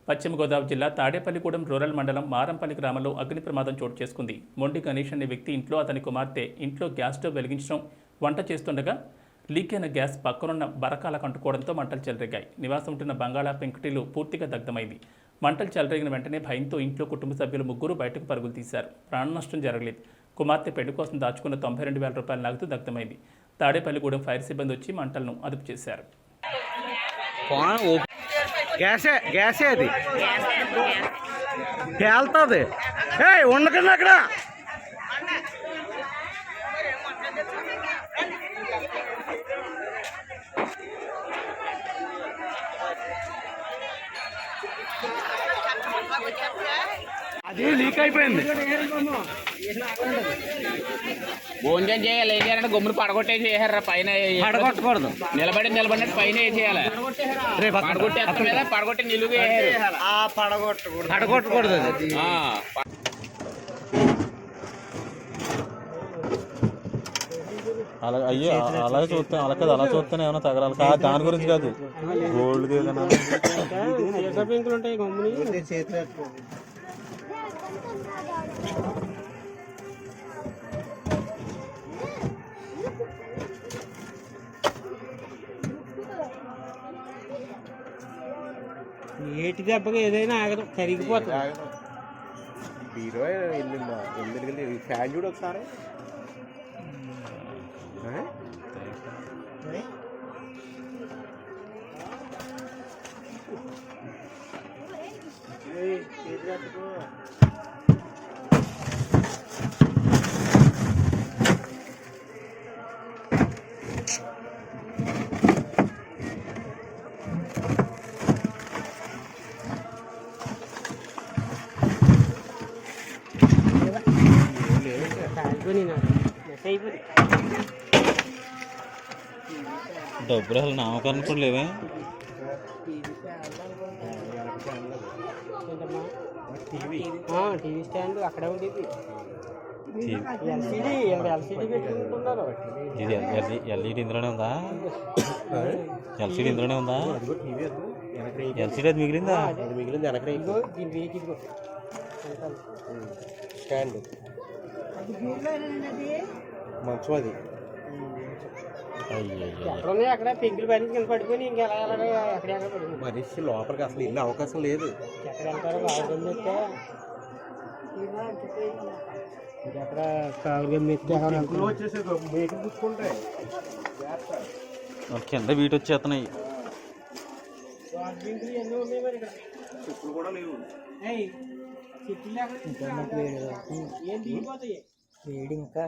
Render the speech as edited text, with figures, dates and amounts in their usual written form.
పశ్చిమ గోదావరి జిల్లా తాడేపల్లిగూడెం రూరల్ మండలం మారంపల్లి గ్రామంలో అగ్ని ప్రమాదం చోటు చేసుకుంది. మొండి గణేష్ అనే వ్యక్తి ఇంట్లో అతని కుమార్తె ఇంట్లో గ్యాస్ స్టవ్ వెలిగించడం వంట చేస్తుండగా లీక్ అయిన గ్యాస్ పక్కనున్న బరకాలకు అంటుకోవడంతో మంటలు చెలరేగాయి. నివాసం ఉంటున్న బంగాళా పెంకుటిల్లు పూర్తిగా దగ్ధమైంది. మంటలు చెలరేగిన వెంటనే భయంతో ఇంట్లో కుటుంబ సభ్యులు ముగ్గురు బయటకు పరుగులు తీశారు. ప్రాణ నష్టం జరగలేదు. కుమార్తె పెళ్లి కోసం దాచుకున్న 92,000 రూపాయల నగదు దగ్ధమైంది. తాడేపల్లిగూడెం ఫైర్ సిబ్బంది వచ్చి మంటలను అదుపు చేశారు. గ్యాసే అది పేలుతుంది. ఉండకండి అక్కడ. అది లీక్ అయిపోయింది. భోజనం చేయాలి. ఏం చేయాలంటే గుమ్ములు పడగొట్టేసి వేసారు. పైన పడగొట్టకూడదు. నిలబడినట్టు పైన వేసేయాలి. పడగొట్టేస్తాం మీద పడగొట్టి నిలుగు పడగొట్టకూడదు. అలాగే చూస్తే అలా చూస్తేనే ఏమైనా తగలాలి. దాని గురించి కాదు, గోల్డ్ ఏటి దెబ్బకి ఏదైనా ఆగదు, కరిగిపోతుంది. బీరో వెళ్ళిందా ఫ్యాన్ చూడు ఒకసారి. డబ్బులు అసలు నామకరణ కూడా లేవే. టీవీ స్టాండ్ అక్కడే ఉండేది. ఎల్సీడీ పెట్టుకుంటున్నారు. ఇది ఎల్ఈడి ఇందులోనే ఉందా? ఎల్సీడీ ఇందులోనే ఉందా? ఎల్సీడీ అది మిగిలిందా? మిగిలింది వెనక స్టాండ్ మంచం అది. అక్కడ పెంకులు పని పడిపోయి ఇంకా మనిషి లోపలికి అసలు వెళ్ళే అవకాశం లేదు. ఎక్కడ వెళ్తారో బాగుంది. ఎక్కడ కింద వీటి వచ్చేస్తున్నాయి. చెప్పులు కూడా లేవు. వేడి ఇంకా